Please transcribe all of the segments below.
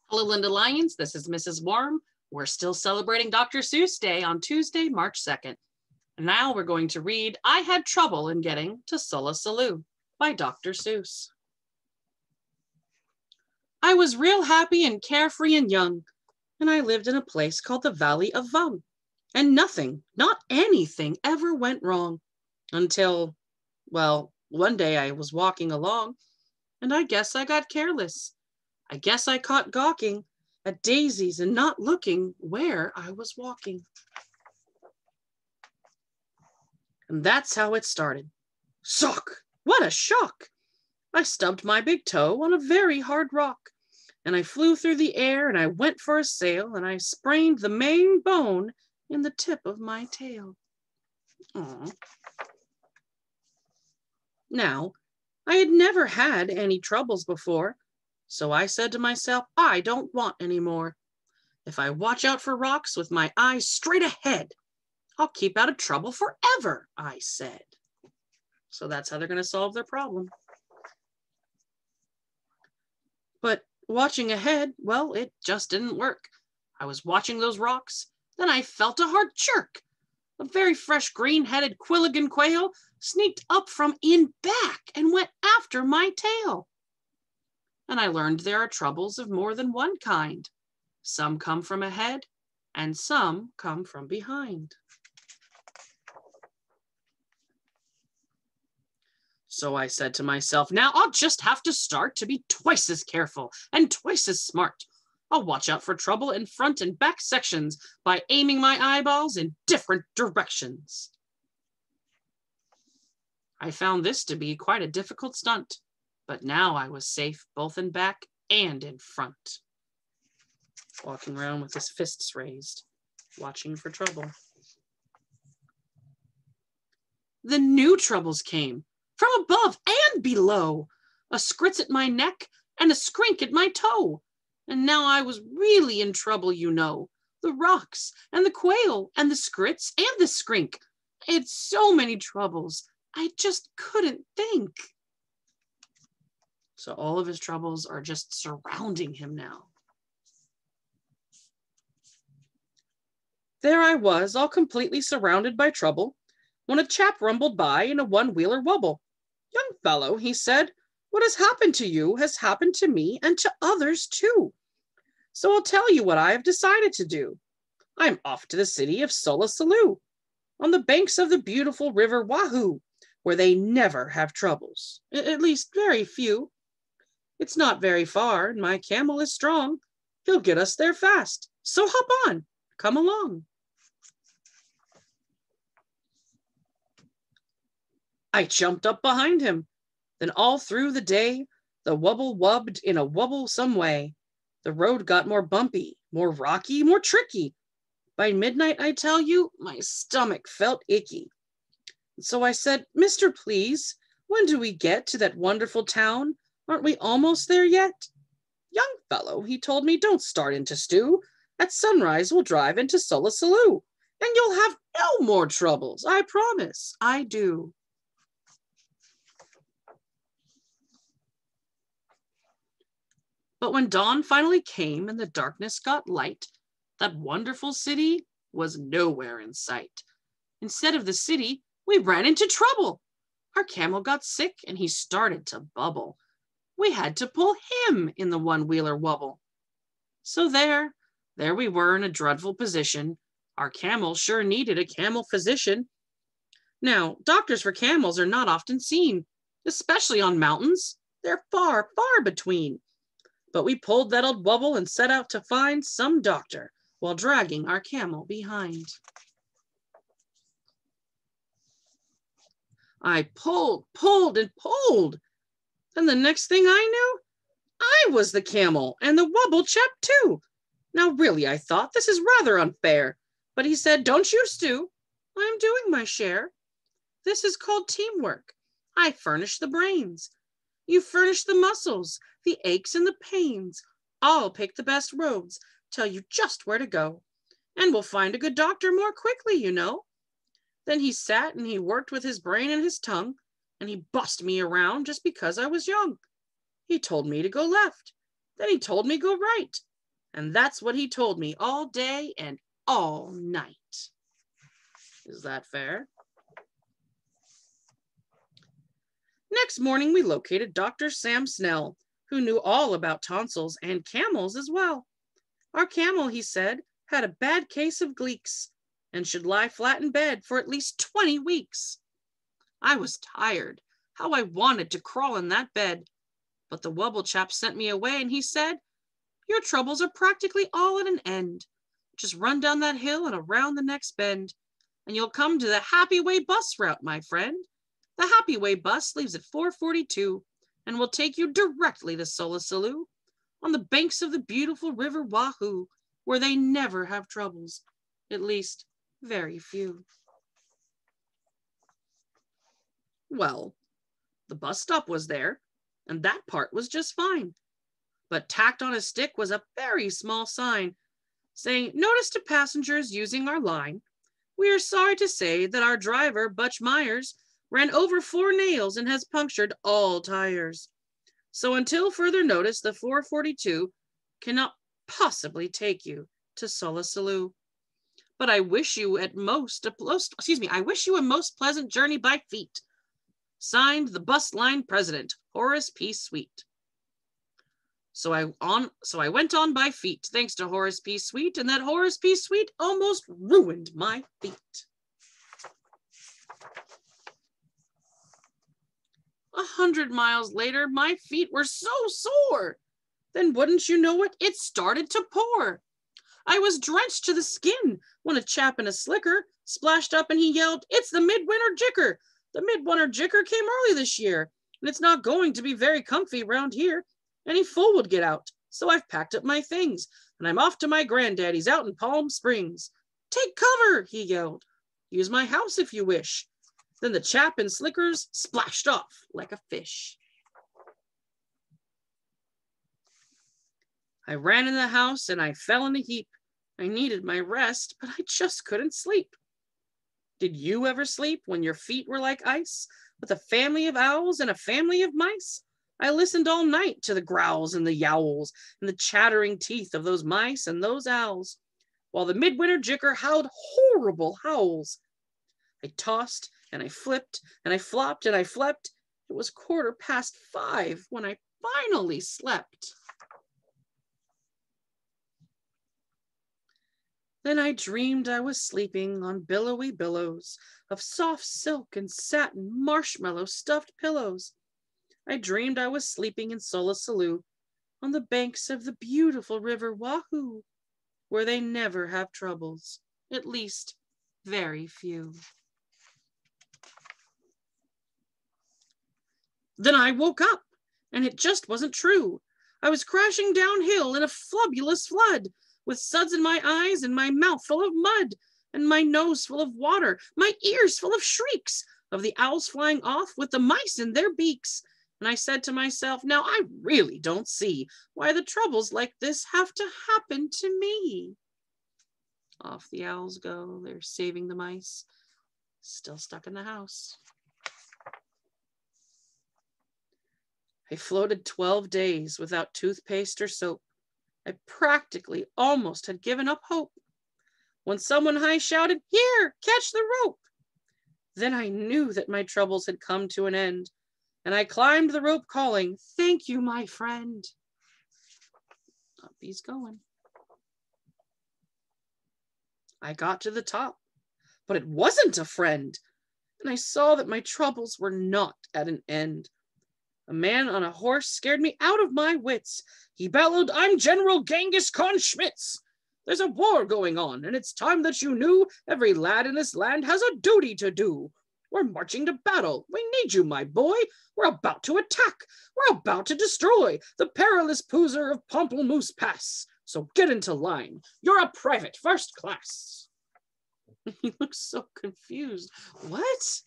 Hello, Linda Lyons. This is Mrs. Worm. We're still celebrating Dr. Seuss Day on Tuesday, March 2nd. And now we're going to read I Had Trouble in Getting to Sollasaloo by Dr. Seuss. I was real happy and carefree and young, and I lived in a place called the Valley of Vung. And nothing, not anything, ever went wrong until, well, one day I was walking along, and I guess I got careless. I guess I caught gawking at daisies and not looking where I was walking. And that's how it started. Sock! What a shock! I stubbed my big toe on a very hard rock, and I flew through the air, and I went for a sail, and I sprained the main bone in the tip of my tail. Aww. Now, I had never had any troubles before, so I said to myself, I don't want any more. If I watch out for rocks with my eyes straight ahead, I'll keep out of trouble forever, I said. So that's how they're going to solve their problem. But watching ahead, well, it just didn't work. I was watching those rocks, then I felt a hard jerk. A very fresh green-headed Quilligan quail sneaked up from in back and went after my tail. And I learned there are troubles of more than one kind. Some come from ahead, and some come from behind. So I said to myself, now I'll just have to start to be twice as careful and twice as smart. I'll watch out for trouble in front and back sections by aiming my eyeballs in different directions. I found this to be quite a difficult stunt, but now I was safe both in back and in front. Walking around with his fists raised, watching for trouble. The new troubles came from above and below, a scritch at my neck and a skrink at my toe. And now I was really in trouble, you know. The rocks and the quail and the scritch and the skrink. I had so many troubles, I just couldn't think. So all of his troubles are just surrounding him now. There I was, all completely surrounded by trouble, when a chap rumbled by in a one-wheeler wubble. Young fellow, he said, what has happened to you has happened to me and to others too. So I'll tell you what I have decided to do. I'm off to the city of Sollasaloo, on the banks of the beautiful river Wahoo, where they never have troubles, at least very few. It's not very far, and my camel is strong. He'll get us there fast, so hop on, come along. I jumped up behind him. Then all through the day, the wubble wubbed in a wubblesome way. The road got more bumpy, more rocky, more tricky. By midnight, I tell you, my stomach felt icky. So I said, Mister, please, when do we get to that wonderful town? Aren't we almost there yet? Young fellow, he told me, don't start into stew. At sunrise, we'll drive into Sollasaloo, and you'll have no more troubles. I promise, I do. But when dawn finally came and the darkness got light, that wonderful city was nowhere in sight. Instead of the city, we ran into trouble. Our camel got sick and he started to bubble. We had to pull him in the one-wheeler wubble. So there we were in a dreadful position. Our camel sure needed a camel physician. Now, doctors for camels are not often seen, especially on mountains. They're far, far between. But we pulled that old wubble and set out to find some doctor while dragging our camel behind. I pulled and pulled. And the next thing I knew, I was the camel and the wubble chap too. Now really, I thought, this is rather unfair. But he said, don't you stew. I'm doing my share. This is called teamwork. I furnish the brains. You furnish the muscles, the aches and the pains. I'll pick the best roads, tell you just where to go. And we'll find a good doctor more quickly, you know. Then he sat and he worked with his brain and his tongue, and he bossed me around just because I was young. He told me to go left. Then he told me go right. And that's what he told me all day and all night. Is that fair? Next morning, we located Dr. Sam Snell, who knew all about tonsils and camels as well. Our camel, he said, had a bad case of gleeks and should lie flat in bed for at least 20 weeks. I was tired. How I wanted to crawl in that bed. But the Wubble chap sent me away and he said, "Your troubles are practically all at an end. Just run down that hill and around the next bend, and you'll come to the Happy Way bus route, my friend. The Happy Way bus leaves at 4:42 and will take you directly to Solasaloo, on the banks of the beautiful river Wahoo, where they never have troubles, at least very few." Well, the bus stop was there, and that part was just fine. But tacked on a stick was a very small sign saying, "Notice to passengers using our line. We are sorry to say that our driver, Butch Myers, ran over 4 nails and has punctured all tires. So until further notice, the 4:42 cannot possibly take you to Solasaloo. But I wish you a most pleasant journey by feet. Signed, the bus line president, Horace P. Sweet." So I went on by feet, thanks to Horace P. Sweet, and that Horace P. Sweet almost ruined my feet. 100 miles later, my feet were so sore. Then wouldn't you know it started to pour. I was drenched to the skin when a chap in a slicker splashed up and he yelled, "It's the Midwinter Jicker. The Midwinter Jicker came early this year, and it's not going to be very comfy around here. Any fool would get out, so I've packed up my things, and I'm off to my granddaddy's out in Palm Springs. Take cover," he yelled. "Use my house if you wish." Then the chap in slickers splashed off like a fish. I ran in the house and I fell in a heap. I needed my rest, but I just couldn't sleep. Did you ever sleep when your feet were like ice, with a family of owls and a family of mice? I listened all night to the growls and the yowls and the chattering teeth of those mice and those owls, while the Midwinter Jicker howled horrible howls. I tossed and I flipped and I flopped and I flepped. It was 5:15 when I finally slept. Then I dreamed I was sleeping on billowy billows of soft silk and satin marshmallow stuffed pillows. I dreamed I was sleeping in Solasaloo on the banks of the beautiful river Wahoo, where they never have troubles, at least very few. Then I woke up, and it just wasn't true. I was crashing downhill in a flubulous flood, with suds in my eyes and my mouth full of mud, and my nose full of water, my ears full of shrieks of the owls flying off with the mice in their beaks. And I said to myself, now I really don't see why the troubles like this have to happen to me. Off the owls go. They're saving the mice. Still stuck in the house. I floated 12 days without toothpaste or soap. I practically almost had given up hope when someone high shouted, "Here, catch the rope." Then I knew that my troubles had come to an end, and I climbed the rope calling, "Thank you, my friend." Up he's going. I got to the top, but it wasn't a friend, and I saw that my troubles were not at an end. A man on a horse scared me out of my wits. He bellowed, "I'm General Genghis Khan Schmitz. There's a war going on, and it's time that you knew every lad in this land has a duty to do. We're marching to battle. We need you, my boy. We're about to attack. We're about to destroy the perilous Poozer of Pomplamoose Pass. So get into line. You're a private, first class." He looks so confused. What?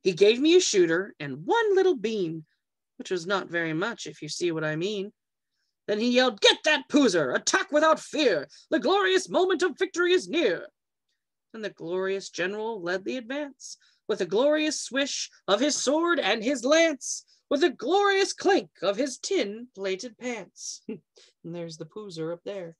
He gave me a shooter and one little bean, which was not very much, if you see what I mean. Then he yelled, "Get that Poozer! Attack without fear! The glorious moment of victory is near!" And the glorious general led the advance with a glorious swish of his sword and his lance. with a glorious clink of his tin-plated pants. And there's the Poozer up there.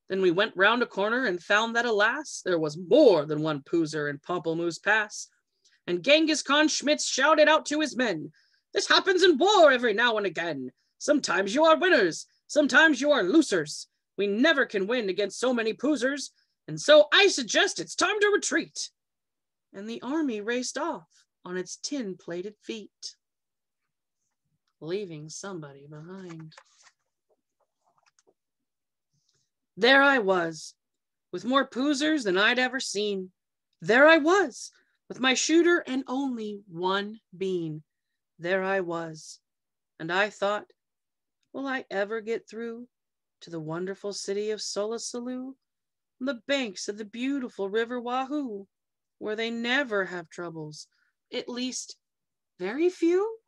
Then we went round a corner and found that, alas, there was more than one Poozer in Pamplemousse Pass. And Genghis Khan Schmitz shouted out to his men, "This happens in war every now and again. Sometimes you are winners, sometimes you are losers. We never can win against so many Poozers, and so I suggest it's time to retreat." And the army raced off on its tin-plated feet, leaving somebody behind. There I was, with more Poozers than I'd ever seen. There I was, with my shooter and only one bean. There I was, and I thought, will I ever get through to the wonderful city of Solosalu, on the banks of the beautiful river Wahoo, where they never have troubles, at least very few?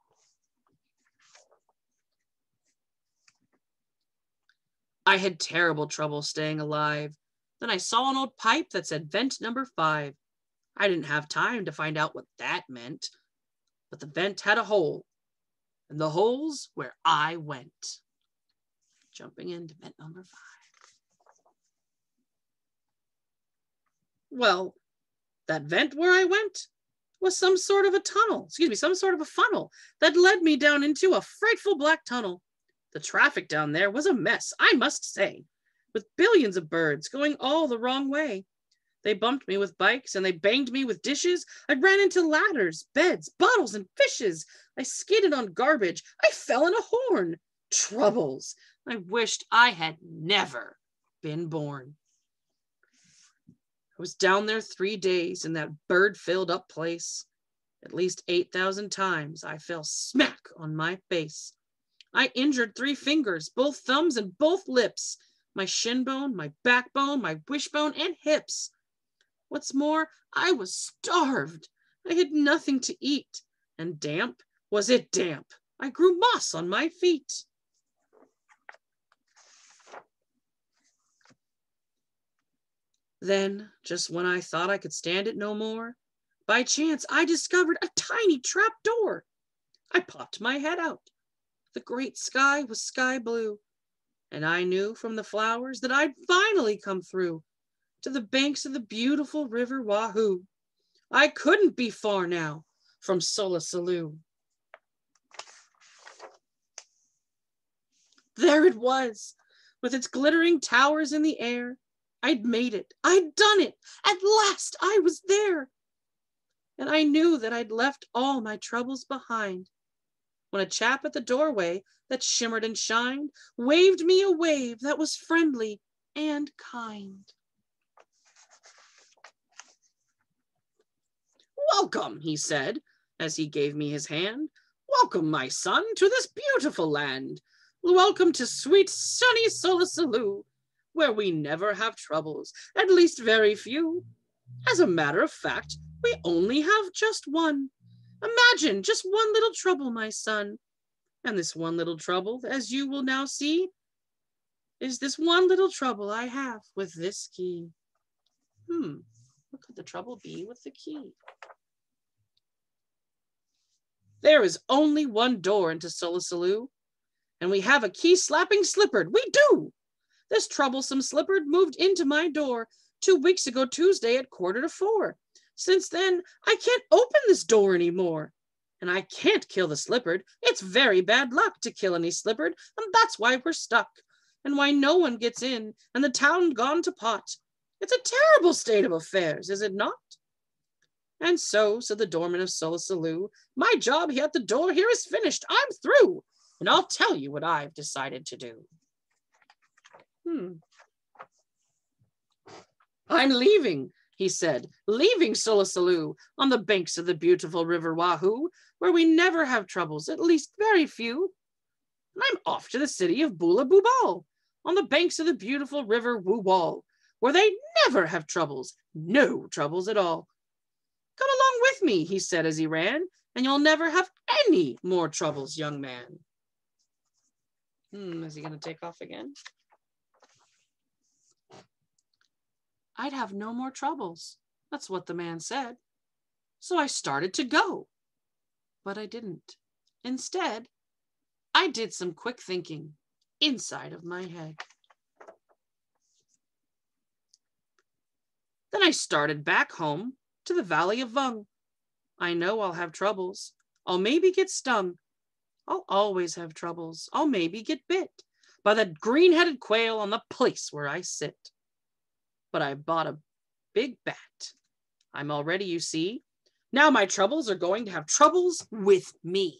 I had terrible trouble staying alive. Then I saw an old pipe that said vent number 5. I didn't have time to find out what that meant, but the vent had a hole, and the hole's where I went. Jumping into vent number 5. Well, that vent where I went was some sort of a funnel that led me down into a frightful black tunnel. The traffic down there was a mess, I must say, with billions of birds going all the wrong way. They bumped me with bikes and they banged me with dishes. I ran into ladders, beds, bottles, and fishes. I skidded on garbage. I fell in a horn. Troubles. I wished I had never been born. I was down there 3 days in that bird-filled up place. At least 8,000 times I fell smack on my face. I injured 3 fingers, both thumbs and both lips, my shin bone, my backbone, my wishbone, and hips. What's more, I was starved. I had nothing to eat. And damp, was it damp? I grew moss on my feet. Then, just when I thought I could stand it no more, by chance I discovered a tiny trap door. I popped my head out. The great sky was sky blue, and I knew from the flowers that I'd finally come through to the banks of the beautiful river Wahoo. I couldn't be far now from Solosalu. There it was, with its glittering towers in the air. I'd made it. I'd done it. At last I was there. And I knew that I'd left all my troubles behind, when a chap at the doorway that shimmered and shined waved me a wave that was friendly and kind. "Welcome," he said, as he gave me his hand. "Welcome, my son, to this beautiful land. Welcome to sweet, sunny Solosalu, where we never have troubles, at least very few. As a matter of fact, we only have just one. Imagine just one little trouble, my son. And this one little trouble, as you will now see, is this one little trouble I have with this key." What could the trouble be with the key? There is only one door into Solosalu, and we have a key-slapping slipard. We do! This troublesome slipard moved into my door 2 weeks ago Tuesday at 3:45. Since then, I can't open this door anymore. And I can't kill the slipard. It's very bad luck to kill any slipard, and that's why we're stuck, and why no one gets in, and the town gone to pot. It's a terrible state of affairs, is it not? And so, said the doorman of Solosalu, my job here at the door here is finished. I'm through, and I'll tell you what I've decided to do. I'm leaving, he said, leaving Solosalu on the banks of the beautiful river Wahoo, where we never have troubles, at least very few. And I'm off to the city of Bula Bubal, on the banks of the beautiful river Woowal, where they never have troubles, no troubles at all. Come along with me, he said as he ran, and you'll never have any more troubles, young man. Is he going to take off again? I'd have no more troubles. That's what the man said. So I started to go, but I didn't. Instead, I did some quick thinking inside of my head. Then I started back home to the Valley of Vung. I know I'll have troubles. I'll maybe get stung. I'll always have troubles. I'll maybe get bit by the green-headed quail on the place where I sit. But I bought a big bat. I'm all ready, you see. Now my troubles are going to have troubles with me.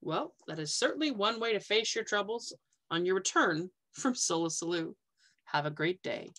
Well, that is certainly one way to face your troubles on your return from Solosalu. Have a great day.